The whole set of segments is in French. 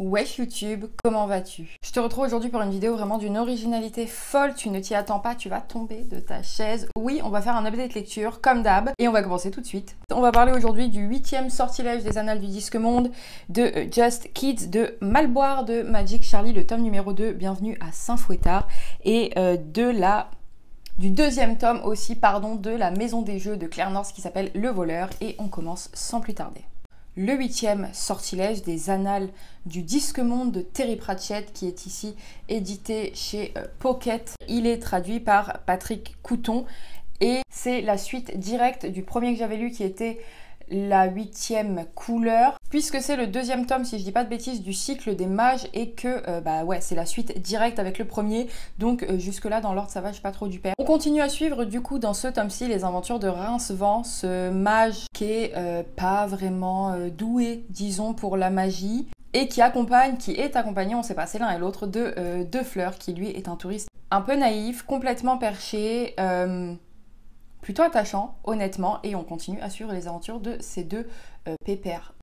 Wesh YouTube, comment vas-tu? Je te retrouve aujourd'hui pour une vidéo vraiment d'une originalité folle, tu ne t'y attends pas, tu vas tomber de ta chaise. Oui, on va faire un update lecture comme d'hab et on va commencer tout de suite. On va parler aujourd'hui du 8e sortilège des annales du disque monde, de Just Kids, de Malboire, de Magic Charlie, le tome numéro 2, bienvenue à Saint-Fouettard, et du deuxième tome aussi, de la Maison des Jeux de Claire North qui s'appelle Le Voleur, et on commence sans plus tarder. Le 8e sortilège des annales du disque monde de Terry Pratchett qui est ici édité chez Pocket. Il est traduit par Patrick Couton et c'est la suite directe du premier que j'avais lu qui était la 8e couleur, puisque c'est le deuxième tome, si je dis pas de bêtises, du cycle des mages et que c'est la suite directe avec le premier, donc jusque là dans l'ordre ça va, je suis pas trop du père. On continue à suivre du coup dans ce tome-ci les aventures de Rincevent, ce mage qui est pas vraiment doué disons pour la magie et qui est accompagné, on sait pas, c'est l'un et l'autre, de Fleur qui lui est un touriste un peu naïf, complètement perché, plutôt attachant, honnêtement, et on continue à suivre les aventures de ces deux pépères.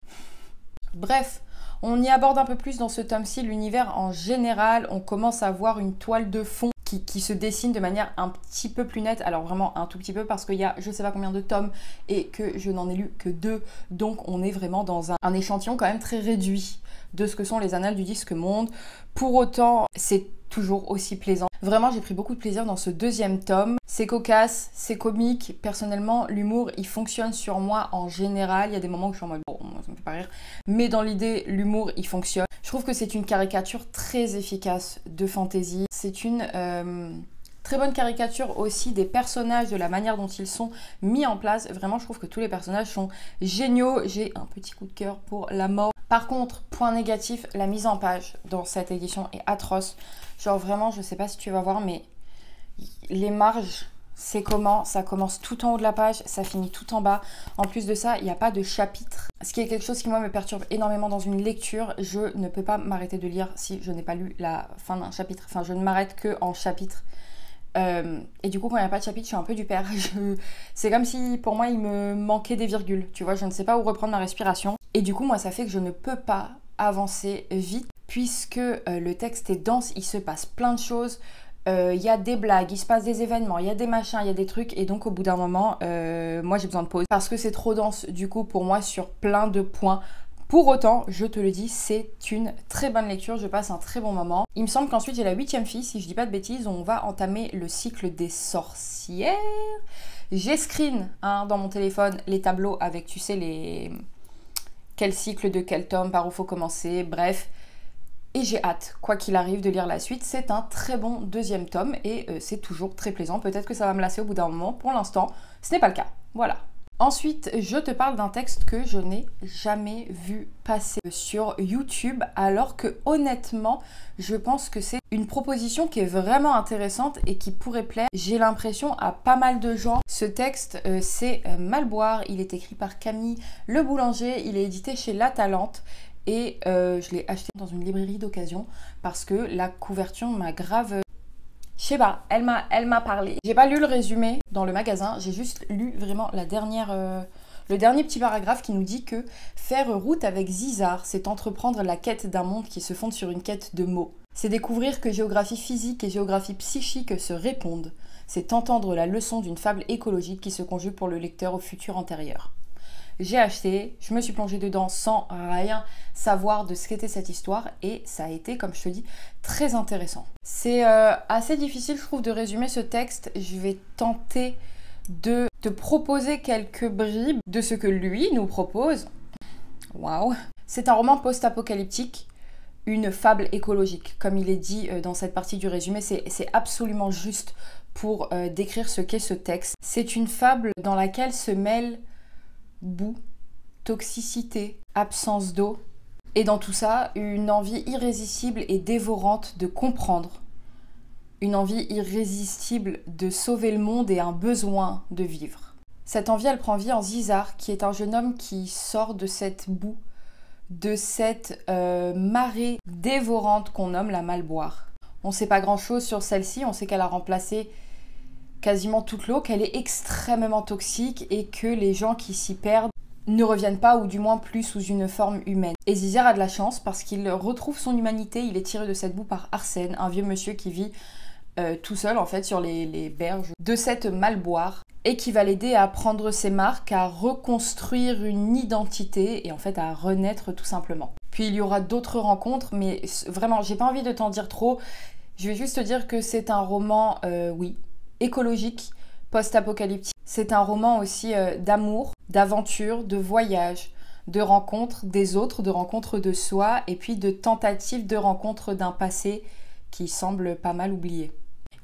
Bref, on y aborde un peu plus dans ce tome-ci l'univers en général. On commence à voir une toile de fond qui se dessine de manière un petit peu plus nette. Alors vraiment un tout petit peu parce qu'il y a je sais pas combien de tomes et que je n'en ai lu que 2. Donc on est vraiment dans un échantillon quand même très réduit de ce que sont les annales du disque monde. Pour autant, c'est toujours aussi plaisant. Vraiment, j'ai pris beaucoup de plaisir dans ce deuxième tome. C'est cocasse, c'est comique. Personnellement, l'humour, il fonctionne sur moi en général. Il y a des moments où je suis en mode, bon, ça me fait pas rire. Mais dans l'idée, l'humour, il fonctionne. Je trouve que c'est une caricature très efficace de fantasy. C'est une très bonne caricature aussi des personnages, de la manière dont ils sont mis en place. Vraiment, je trouve que tous les personnages sont géniaux. J'ai un petit coup de cœur pour la mort. Par contre, point négatif, la mise en page dans cette édition est atroce. Genre vraiment, je sais pas si tu vas voir, mais les marges, c'est comment? Ça commence tout en haut de la page, ça finit tout en bas. En plus de ça, il n'y a pas de chapitre. Ce qui est quelque chose qui, moi, me perturbe énormément dans une lecture. Je ne peux pas m'arrêter de lire si je n'ai pas lu la fin d'un chapitre. Enfin, je ne m'arrête que en chapitre. Et du coup, quand il n'y a pas de chapitre, je suis un peu du père. C'est comme si, pour moi, il me manquait des virgules. Tu vois, je ne sais pas où reprendre ma respiration. Et du coup, moi, ça fait que je ne peux pas avancer vite, puisque le texte est dense, il se passe plein de choses. Il y a des blagues, il se passe des événements, il y a des machins, il y a des trucs. Et donc, au bout d'un moment, moi, j'ai besoin de pause. Parce que c'est trop dense, du coup, pour moi, sur plein de points. Pour autant, je te le dis, c'est une très bonne lecture, je passe un très bon moment. Il me semble qu'ensuite j'ai la 8e fille, si je dis pas de bêtises, on va entamer le cycle des sorcières. J'ai screen dans mon téléphone les tableaux avec, tu sais, quel cycle de quel tome, par où faut commencer, bref. Et j'ai hâte, quoi qu'il arrive, de lire la suite. C'est un très bon deuxième tome et c'est toujours très plaisant. Peut-être que ça va me lasser au bout d'un moment. Pour l'instant, ce n'est pas le cas. Voilà. Ensuite, je te parle d'un texte que je n'ai jamais vu passer sur YouTube, alors que honnêtement, je pense que c'est une proposition qui est vraiment intéressante et qui pourrait plaire, j'ai l'impression, à pas mal de gens. Ce texte, c'est Malboire, il est écrit par Camille Le Boulanger, il est édité chez La Talente et je l'ai acheté dans une librairie d'occasion parce que la couverture m'a grave... Je sais pas, elle m'a parlé. J'ai pas lu le résumé dans le magasin, j'ai juste lu vraiment le dernier petit paragraphe qui nous dit que faire route avec Zizar, c'est entreprendre la quête d'un monde qui se fonde sur une quête de mots. C'est découvrir que géographie physique et géographie psychique se répondent. C'est entendre la leçon d'une fable écologique qui se conjugue pour le lecteur au futur antérieur. J'ai acheté, je me suis plongée dedans sans rien savoir de ce qu'était cette histoire et ça a été, comme je te dis, très intéressant. C'est assez difficile, je trouve, de résumer ce texte. Je vais tenter de te proposer quelques bribes de ce que lui nous propose. Waouh! C'est un roman post-apocalyptique, une fable écologique. Comme il est dit dans cette partie du résumé, c'est absolument juste pour décrire ce qu'est ce texte. C'est une fable dans laquelle se mêlent boue, toxicité, absence d'eau, et dans tout ça, une envie irrésistible et dévorante de comprendre, une envie irrésistible de sauver le monde et un besoin de vivre. Cette envie, elle prend vie en Zizar, qui est un jeune homme qui sort de cette boue, de cette marée dévorante qu'on nomme la Malboire. On ne sait pas grand-chose sur celle-ci, on sait qu'elle a remplacé quasiment toute l'eau, qu'elle est extrêmement toxique et que les gens qui s'y perdent ne reviennent pas, ou du moins plus sous une forme humaine. Et Zizer a de la chance parce qu'il retrouve son humanité. Il est tiré de cette boue par Arsène, un vieux monsieur qui vit tout seul en fait sur les berges de cette Malboire, et qui va l'aider à prendre ses marques, à reconstruire une identité et en fait à renaître tout simplement. Puis il y aura d'autres rencontres, mais vraiment j'ai pas envie de t'en dire trop. Je vais juste te dire que c'est un roman, oui, écologique, post-apocalyptique. C'est un roman aussi d'amour, d'aventure, de voyage, de rencontres des autres, de rencontres de soi, et puis de tentatives de rencontres d'un passé qui semble pas mal oublié.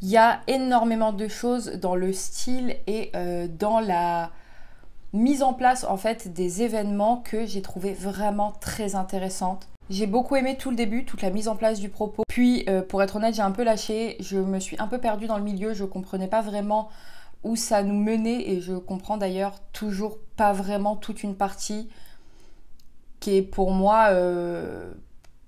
Il y a énormément de choses dans le style et dans la mise en place en fait des événements que j'ai trouvé vraiment très intéressantes. J'ai beaucoup aimé tout le début, toute la mise en place du propos. Puis pour être honnête, j'ai un peu lâché, je me suis un peu perdue dans le milieu, je comprenais pas vraiment où ça nous menait, et je comprends d'ailleurs toujours pas vraiment toute une partie qui est pour moi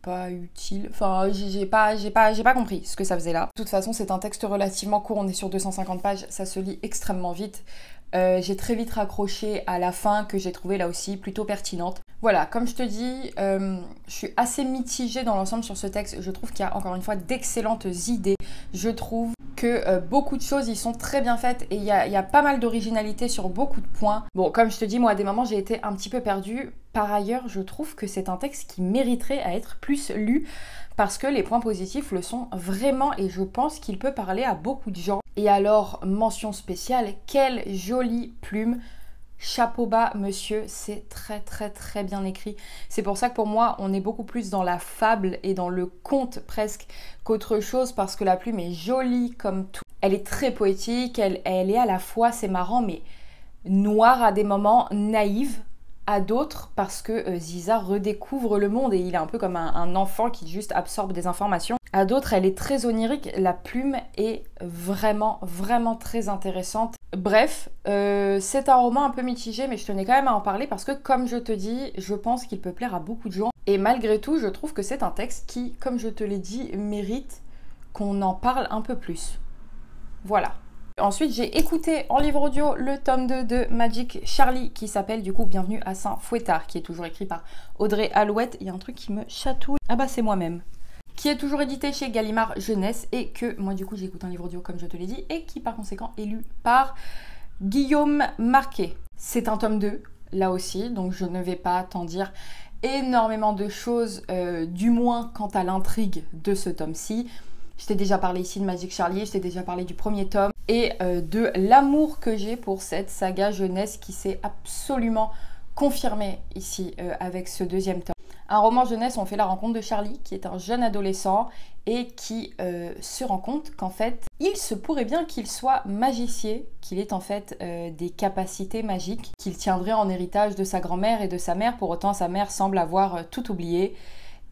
pas utile. Enfin, j'ai pas compris ce que ça faisait là. De toute façon, c'est un texte relativement court, on est sur 250 pages, ça se lit extrêmement vite. J'ai très vite raccroché à la fin, que j'ai trouvé là aussi plutôt pertinente. Voilà, comme je te dis, je suis assez mitigée dans l'ensemble sur ce texte. Je trouve qu'il y a encore une fois d'excellentes idées. Je trouve que beaucoup de choses y sont très bien faites, et il y a pas mal d'originalité sur beaucoup de points. Bon, comme je te dis, moi à des moments j'ai été un petit peu perdue. Par ailleurs, je trouve que c'est un texte qui mériterait à être plus lu, parce que les points positifs le sont vraiment, et je pense qu'il peut parler à beaucoup de gens. Et alors, mention spéciale, quelle jolie plume! Chapeau bas, monsieur, c'est très très très bien écrit. C'est pour ça que pour moi, on est beaucoup plus dans la fable et dans le conte presque qu'autre chose, parce que la plume est jolie comme tout. Elle est très poétique, elle est à la fois, c'est marrant, mais noire à des moments, naïve à d'autres, parce que Ziza redécouvre le monde et il est un peu comme un enfant qui juste absorbe des informations. À d'autres, elle est très onirique, la plume est vraiment, vraiment très intéressante. Bref, c'est un roman un peu mitigé, mais je tenais quand même à en parler parce que, comme je te dis, je pense qu'il peut plaire à beaucoup de gens. Et malgré tout, je trouve que c'est un texte qui, comme je te l'ai dit, mérite qu'on en parle un peu plus. Voilà. Ensuite, j'ai écouté en livre audio le tome 2 de Magic Charlie qui s'appelle du coup Bienvenue à Saint-Fouettard, qui est toujours écrit par Audrey Alouette. Il y a un truc qui me chatouille. Ah bah c'est moi-même. Qui est toujours édité chez Gallimard Jeunesse, et que moi du coup j'ai écouté un livre audio comme je te l'ai dit, et qui par conséquent est lu par Guillaume Marquet. C'est un tome 2 là aussi, donc je ne vais pas t'en dire énormément de choses, du moins quant à l'intrigue de ce tome-ci. Je t'ai déjà parlé ici de Magic Charlie, je t'ai déjà parlé du premier tome et de l'amour que j'ai pour cette saga jeunesse qui s'est absolument confirmée ici avec ce deuxième tome. Un roman jeunesse, on fait la rencontre de Charlie, qui est un jeune adolescent et qui se rend compte qu'en fait, il se pourrait bien qu'il soit magicien, qu'il ait en fait des capacités magiques qu'il tiendrait en héritage de sa grand-mère et de sa mère. Pour autant, sa mère semble avoir tout oublié.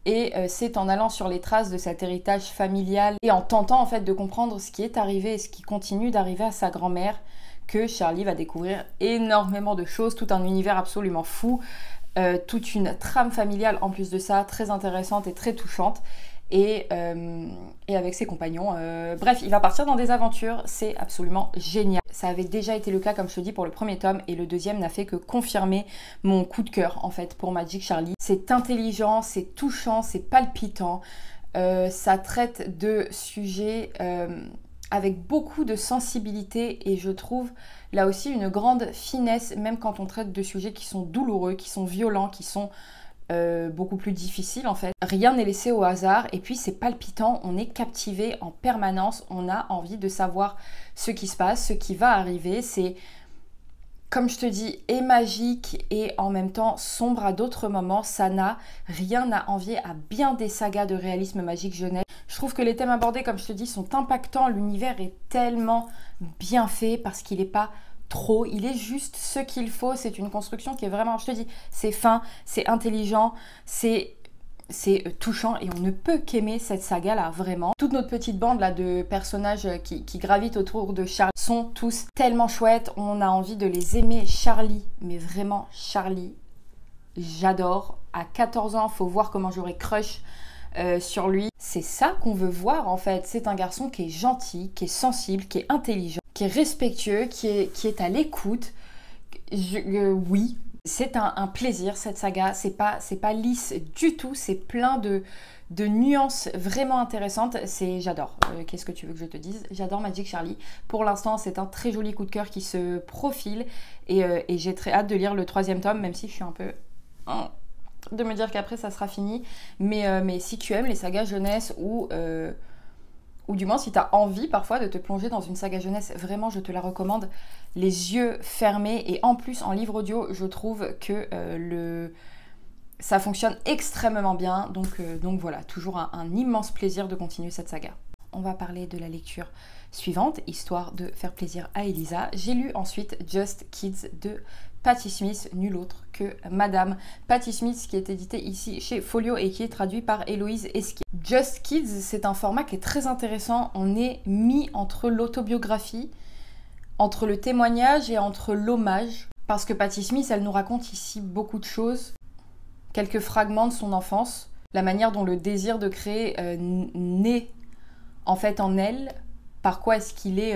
Et c'est en allant sur les traces de cet héritage familial et en tentant en fait de comprendre ce qui est arrivé et ce qui continue d'arriver à sa grand-mère que Charlie va découvrir énormément de choses, tout un univers absolument fou, toute une trame familiale en plus de ça, très intéressante et très touchante. Et avec ses compagnons. Bref, il va partir dans des aventures, c'est absolument génial. Ça avait déjà été le cas, comme je te dis, pour le premier tome, et le deuxième n'a fait que confirmer mon coup de cœur, en fait, pour Magic Charlie. C'est intelligent, c'est touchant, c'est palpitant, ça traite de sujets avec beaucoup de sensibilité, et je trouve là aussi une grande finesse, même quand on traite de sujets qui sont douloureux, qui sont violents, qui sont beaucoup plus difficile en fait. Rien n'est laissé au hasard, et puis c'est palpitant, on est captivé en permanence, on a envie de savoir ce qui se passe, ce qui va arriver. C'est, comme je te dis, et magique et en même temps sombre à d'autres moments. Ça n'a rien à envier à bien des sagas de réalisme magique jeunesse. Je trouve que les thèmes abordés, comme je te dis, sont impactants. L'univers est tellement bien fait parce qu'il n'est pas trop, il est juste ce qu'il faut. C'est une construction qui est vraiment, je te dis, c'est fin, c'est intelligent, c'est touchant, et on ne peut qu'aimer cette saga là, vraiment. Toute notre petite bande là de personnages qui gravitent autour de Charlie sont tous tellement chouettes, on a envie de les aimer. Charlie, mais vraiment Charlie, j'adore. À 14 ans, faut voir comment j'aurais crush sur lui. C'est ça qu'on veut voir en fait. C'est un garçon qui est gentil, qui est sensible, qui est intelligent, qui est respectueux, qui est à l'écoute. Oui, C'est un plaisir cette saga, c'est pas lisse du tout, c'est plein de nuances vraiment intéressantes, j'adore. Qu'est-ce que tu veux que je te dise? J'adore Magic Charlie. Pour l'instant, c'est un très joli coup de cœur qui se profile et j'ai très hâte de lire le 3e tome, même si je suis un peu de me dire qu'après ça sera fini. Mais si tu aimes les sagas jeunesse ou du moins si tu as envie parfois de te plonger dans une saga jeunesse, vraiment je te la recommande les yeux fermés. Et en plus en livre audio, je trouve que ça fonctionne extrêmement bien. Donc voilà, toujours un immense plaisir de continuer cette saga. On va parler de la lecture suivante, histoire de faire plaisir à Elisa. J'ai lu ensuite Just Kids de Patti Smith, nul autre que Madame Patti Smith, qui est édité ici chez Folio et qui est traduit par Héloïse Esquier. Just Kids, c'est un format qui est très intéressant. On est mis entre l'autobiographie, entre le témoignage et entre l'hommage. Parce que Patti Smith, elle nous raconte ici beaucoup de choses. Quelques fragments de son enfance, la manière dont le désir de créer naît en fait en elle, par quoi est-ce qu'il est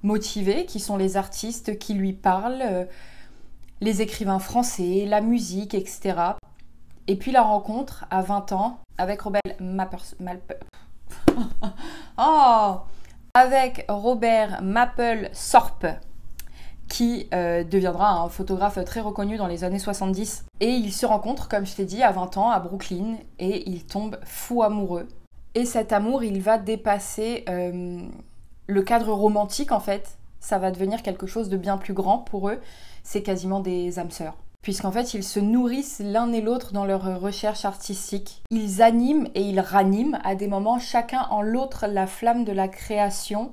motivé, qui sont les artistes qui lui parlent, les écrivains français, la musique, etc. Et puis la rencontre à 20 ans avec Robert Mapplethorpe, qui deviendra un photographe très reconnu dans les années 70. Et ils se rencontrent, comme je t'ai dit, à 20 ans à Brooklyn, et ils tombent fous amoureux. Et cet amour, il va dépasser le cadre romantique en fait. Ça va devenir quelque chose de bien plus grand pour eux. C'est quasiment des âmes sœurs. Puisqu'en fait, ils se nourrissent l'un et l'autre dans leur recherche artistique. Ils animent et ils raniment à des moments, chacun en l'autre, la flamme de la création.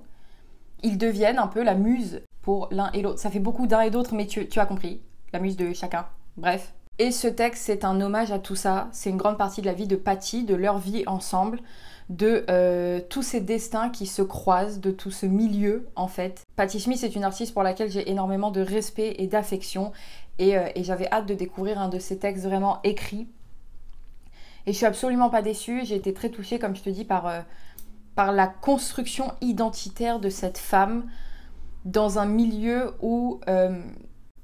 Ils deviennent un peu la muse pour l'un et l'autre. Ça fait beaucoup d'un et d'autre, mais tu as compris. La muse de chacun. Bref. Et ce texte, c'est un hommage à tout ça. C'est une grande partie de la vie de Patti, de leur vie ensemble, de tous ces destins qui se croisent, de tout ce milieu, en fait. Patti Smith est une artiste pour laquelle j'ai énormément de respect et d'affection. Et j'avais hâte de découvrir un de ses textes vraiment écrits. Et je suis absolument pas déçue. J'ai été très touchée, comme je te dis, par la construction identitaire de cette femme dans un milieu où,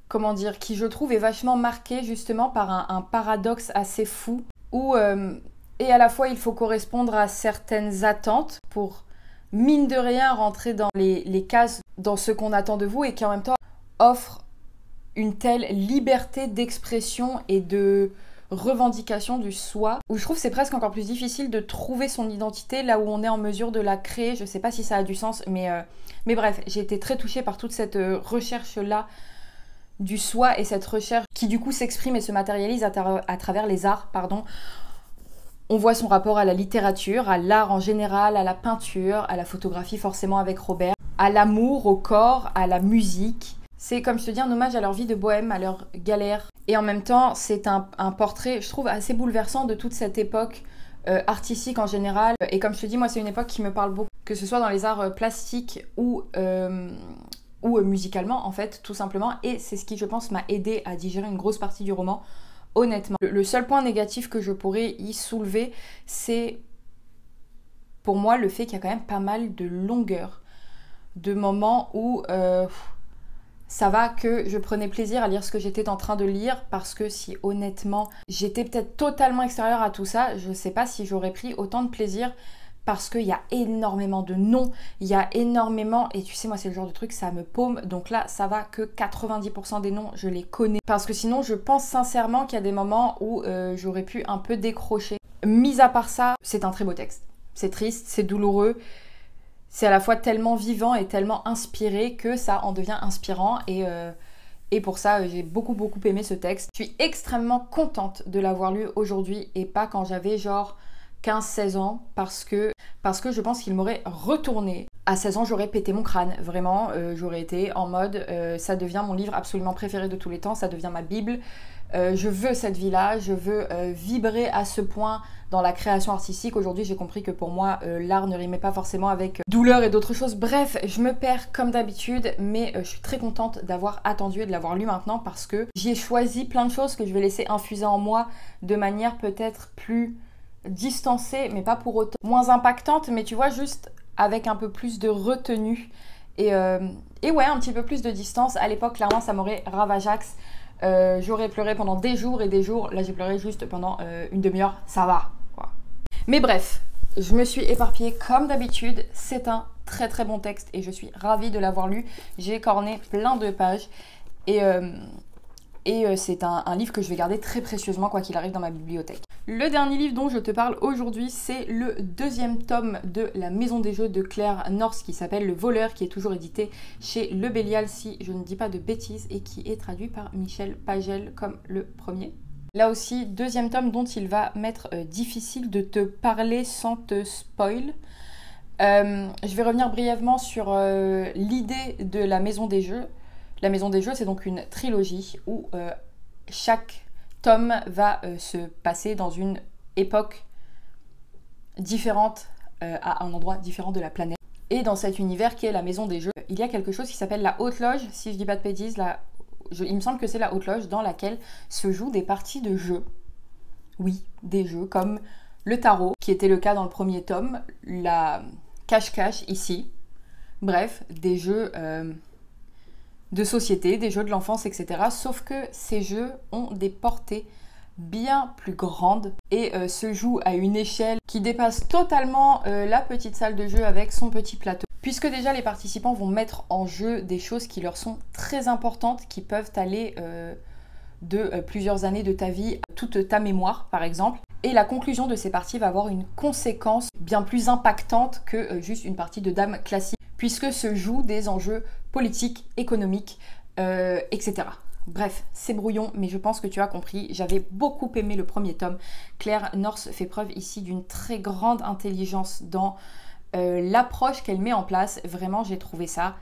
comment dire, qui je trouve est vachement marqué justement par un paradoxe assez fou, où et à la fois il faut correspondre à certaines attentes pour, mine de rien, rentrer dans les cases, dans ce qu'on attend de vous, et qui en même temps offre une telle liberté d'expression et de revendication du soi, où je trouve que c'est presque encore plus difficile de trouver son identité là où on est en mesure de la créer. Je sais pas si ça a du sens, mais bref, j'ai été très touchée par toute cette recherche-là du soi, et cette recherche qui du coup s'exprime et se matérialise à travers les arts, pardon. On voit son rapport à la littérature, à l'art en général, à la peinture, à la photographie forcément avec Robert, à l'amour, au corps, à la musique. C'est, comme je te dis, un hommage à leur vie de bohème, à leur galère. Et en même temps, c'est un portrait, je trouve, assez bouleversant de toute cette époque artistique en général. Et comme je te dis, moi, c'est une époque qui me parle beaucoup, que ce soit dans les arts plastiques ou musicalement, en fait, tout simplement. Et c'est ce qui, je pense, m'a aidé à digérer une grosse partie du roman, honnêtement. Le seul point négatif que je pourrais y soulever, c'est, pour moi, le fait qu'il y a quand même pas mal de longueur, de moments où ça va que je prenais plaisir à lire ce que j'étais en train de lire, parce que si honnêtement j'étais peut-être totalement extérieure à tout ça, je sais pas si j'aurais pris autant de plaisir, parce qu'il y a énormément de noms, il y a énormément, et tu sais moi c'est le genre de truc, ça me paume, donc là ça va que 90% des noms je les connais, parce que sinon je pense sincèrement qu'il y a des moments où j'aurais pu un peu décrocher. Mis à part ça, c'est un très beau texte, c'est triste, c'est douloureux, c'est à la fois tellement vivant et tellement inspiré que ça en devient inspirant, et pour ça j'ai beaucoup aimé ce texte. Je suis extrêmement contente de l'avoir lu aujourd'hui et pas quand j'avais genre 15-16 ans, parce que je pense qu'il m'aurait retourné. À 16 ans j'aurais pété mon crâne, vraiment, j'aurais été en mode ça devient mon livre absolument préféré de tous les temps, ça devient ma bible, je veux cette vie-là, je veux vibrer à ce point dans la création artistique. Aujourd'hui j'ai compris que pour moi l'art ne rimait pas forcément avec douleur et d'autres choses. Bref, je me perds comme d'habitude, mais je suis très contente d'avoir attendu et de l'avoir lu maintenant, parce que j'y ai choisi plein de choses que je vais laisser infuser en moi de manière peut-être plus distancée, mais pas pour autant moins impactante, mais tu vois, juste avec un peu plus de retenue et ouais, un petit peu plus de distance. À l'époque clairement ça m'aurait ravageax. J'aurais pleuré pendant des jours et des jours. Là, j'ai pleuré juste pendant une demi-heure. Ça va, quoi. Mais bref, je me suis éparpillée comme d'habitude. C'est un très très bon texte et je suis ravie de l'avoir lu. J'ai corné plein de pages et c'est un livre que je vais garder très précieusement quoi qu'il arrive dans ma bibliothèque. Le dernier livre dont je te parle aujourd'hui, c'est le deuxième tome de La Maison des Jeux de Claire North qui s'appelle Le Voleur, qui est toujours édité chez Le Bélial si je ne dis pas de bêtises et qui est traduit par Michel Pagel comme le premier. Là aussi, deuxième tome dont il va m'être difficile de te parler sans te spoil. Je vais revenir brièvement sur l'idée de La Maison des Jeux. La Maison des Jeux, c'est donc une trilogie où chaque tome va se passer dans une époque différente, à un endroit différent de la planète. Et dans cet univers qui est la Maison des Jeux, il y a quelque chose qui s'appelle la Haute Loge, si je dis pas de bêtises, il me semble que c'est la Haute Loge dans laquelle se jouent des parties de jeux. Oui, des jeux comme le tarot, qui était le cas dans le premier tome, la cache-cache ici. Bref, des jeux de société, des jeux de l'enfance, etc. Sauf que ces jeux ont des portées bien plus grandes et se jouent à une échelle qui dépasse totalement la petite salle de jeu avec son petit plateau. Puisque déjà les participants vont mettre en jeu des choses qui leur sont très importantes, qui peuvent aller de plusieurs années de ta vie à toute ta mémoire par exemple. Et la conclusion de ces parties va avoir une conséquence bien plus impactante que juste une partie de dames classique, puisque se jouent des enjeux politiques, économiques, etc. Bref, c'est brouillon, mais je pense que tu as compris. J'avais beaucoup aimé le premier tome. Claire North fait preuve ici d'une très grande intelligence dans l'approche qu'elle met en place. Vraiment, j'ai trouvé ça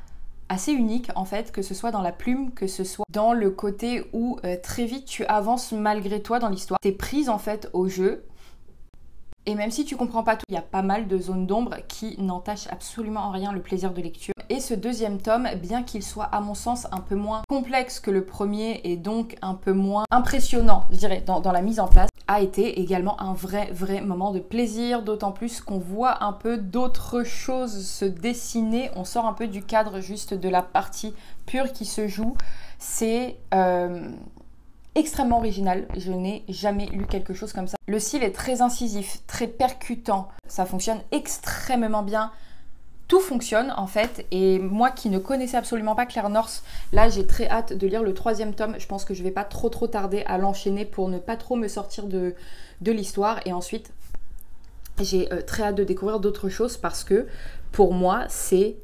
assez unique en fait, que ce soit dans la plume, que ce soit dans le côté où très vite tu avances malgré toi dans l'histoire. T'es prise en fait au jeu. Et même si tu comprends pas tout, il y a pas mal de zones d'ombre qui n'entachent absolument en rien le plaisir de lecture. Et ce deuxième tome, bien qu'il soit à mon sens un peu moins complexe que le premier et donc un peu moins impressionnant, je dirais, dans la mise en place, a été également un vrai moment de plaisir, d'autant plus qu'on voit un peu d'autres choses se dessiner. On sort un peu du cadre juste de la partie pure qui se joue. C'est extrêmement original, je n'ai jamais lu quelque chose comme ça. Le style est très incisif, très percutant, ça fonctionne extrêmement bien. Tout fonctionne en fait, et moi qui ne connaissais absolument pas Claire North, là j'ai très hâte de lire le troisième tome. Je pense que je vais pas trop tarder à l'enchaîner pour ne pas trop me sortir de l'histoire, et ensuite j'ai très hâte de découvrir d'autres choses parce que pour moi c'est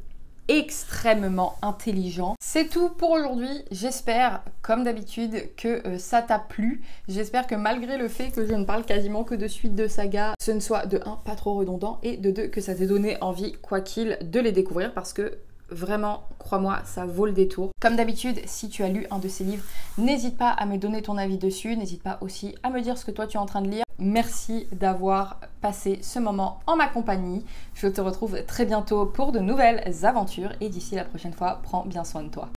extrêmement intelligent. C'est tout pour aujourd'hui. J'espère, comme d'habitude, que ça t'a plu. J'espère que malgré le fait que je ne parle quasiment que de suite de saga, ce ne soit de 1 pas trop redondant et de 2 que ça t'ait donné envie, quoi qu'il, de les découvrir parce que vraiment, crois-moi, ça vaut le détour. Comme d'habitude, si tu as lu un de ces livres, n'hésite pas à me donner ton avis dessus. N'hésite pas aussi à me dire ce que toi tu es en train de lire. Merci d'avoir passé ce moment en ma compagnie. Je te retrouve très bientôt pour de nouvelles aventures et d'ici la prochaine fois, prends bien soin de toi.